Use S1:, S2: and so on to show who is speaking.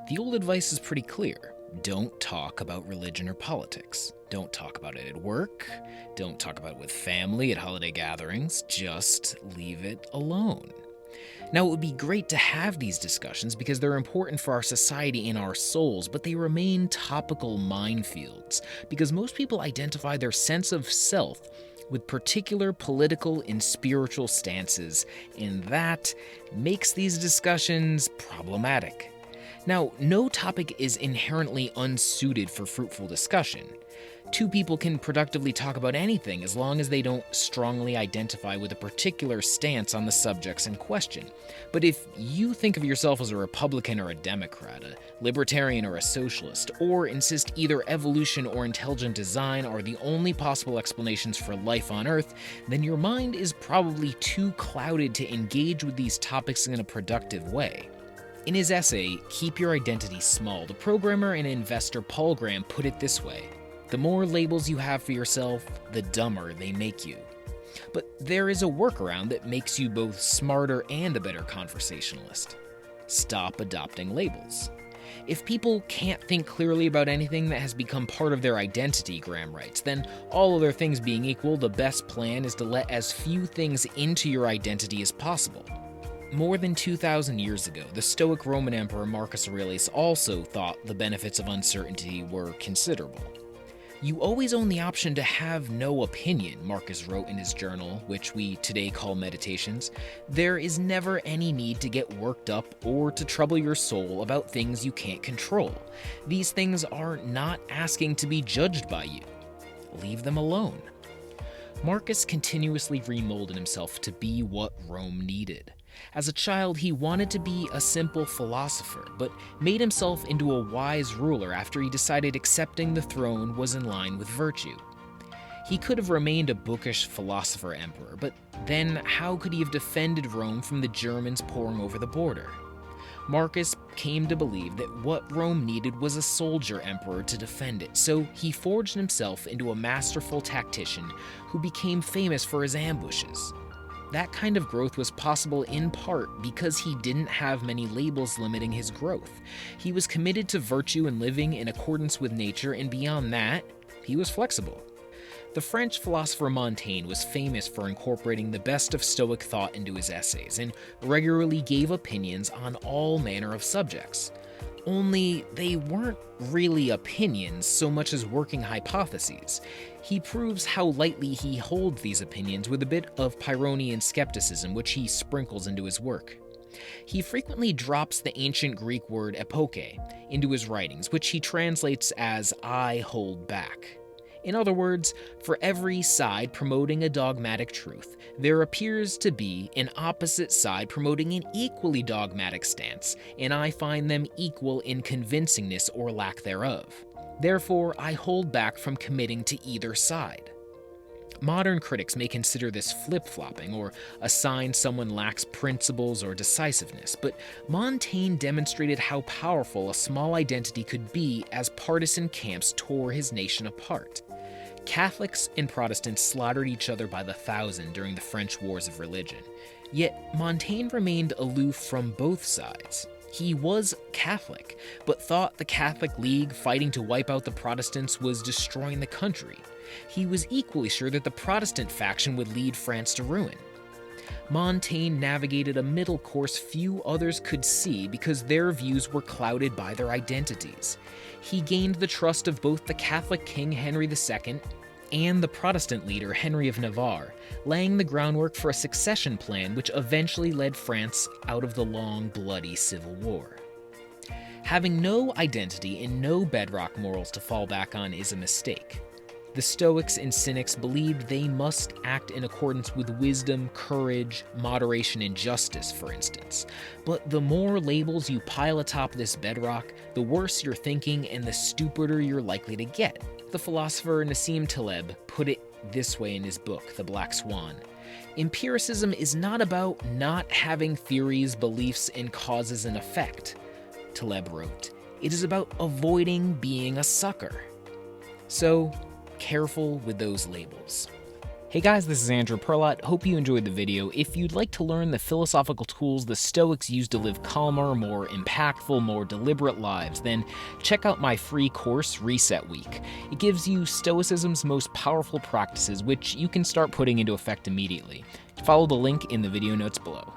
S1: The old advice is pretty clear. Don't talk about religion or politics. Don't talk about it at work. Don't talk about it with family at holiday gatherings. Just leave it alone. Now, it would be great to have these discussions because they're important for our society and our souls, but they remain topical minefields because most people identify their sense of self with particular political and spiritual stances, and that makes these discussions problematic. Now, no topic is inherently unsuited for fruitful discussion. Two people can productively talk about anything as long as they don't strongly identify with a particular stance on the subjects in question. But if you think of yourself as a Republican or a Democrat, a libertarian or a socialist, or insist either evolution or intelligent design are the only possible explanations for life on Earth, then your mind is probably too clouded to engage with these topics in a productive way. In his essay, Keep Your Identity Small, the programmer and investor Paul Graham put it this way: the more labels you have for yourself, the dumber they make you. But there is a workaround that makes you both smarter and a better conversationalist. Stop adopting labels. If people can't think clearly about anything that has become part of their identity, Graham writes, then all other things being equal, the best plan is to let as few things into your identity as possible. More than 2,000 years ago, the Stoic Roman Emperor Marcus Aurelius also thought the benefits of uncertainty were considerable. You always own the option to have no opinion, Marcus wrote in his journal, which we today call Meditations. There is never any need to get worked up or to trouble your soul about things you can't control. These things are not asking to be judged by you. Leave them alone. Marcus continuously remolded himself to be what Rome needed. As a child, he wanted to be a simple philosopher, but made himself into a wise ruler after he decided accepting the throne was in line with virtue. He could have remained a bookish philosopher emperor, but then how could he have defended Rome from the Germans pouring over the border? Marcus came to believe that what Rome needed was a soldier emperor to defend it, so he forged himself into a masterful tactician who became famous for his ambushes. That kind of growth was possible in part because he didn't have many labels limiting his growth. He was committed to virtue and living in accordance with nature, and beyond that, he was flexible. The French philosopher Montaigne was famous for incorporating the best of Stoic thought into his essays and regularly gave opinions on all manner of subjects. Only they weren't really opinions so much as working hypotheses. He proves how lightly he holds these opinions with a bit of Pyrrhonian skepticism, which he sprinkles into his work. He frequently drops the ancient Greek word epoché into his writings, which he translates as "I hold back." In other words, for every side promoting a dogmatic truth, there appears to be an opposite side promoting an equally dogmatic stance, and I find them equal in convincingness or lack thereof. Therefore, I hold back from committing to either side. Modern critics may consider this flip-flopping or a sign someone lacks principles or decisiveness, but Montaigne demonstrated how powerful a small identity could be as partisan camps tore his nation apart. Catholics and Protestants slaughtered each other by the thousand during the French Wars of Religion, yet Montaigne remained aloof from both sides. He was Catholic, but thought the Catholic League fighting to wipe out the Protestants was destroying the country. He was equally sure that the Protestant faction would lead France to ruin. Montaigne navigated a middle course few others could see because their views were clouded by their identities. He gained the trust of both the Catholic King Henry II and the Protestant leader Henry of Navarre, laying the groundwork for a succession plan which eventually led France out of the long, bloody civil war. Having no identity and no bedrock morals to fall back on is a mistake. The Stoics and Cynics believed they must act in accordance with wisdom, courage, moderation, and justice, for instance. But the more labels you pile atop this bedrock, the worse your thinking and the stupider you're likely to get. The philosopher Nassim Taleb put it this way in his book, The Black Swan. Empiricism is not about not having theories, beliefs, and causes and effect, Taleb wrote. It is about avoiding being a sucker. So, careful with those labels. Hey guys, this is Andrew Perlott. Hope you enjoyed the video. If you'd like to learn the philosophical tools the Stoics used to live calmer, more impactful, more deliberate lives, then check out my free course, Reset Week. It gives you Stoicism's most powerful practices, which you can start putting into effect immediately. Follow the link in the video notes below.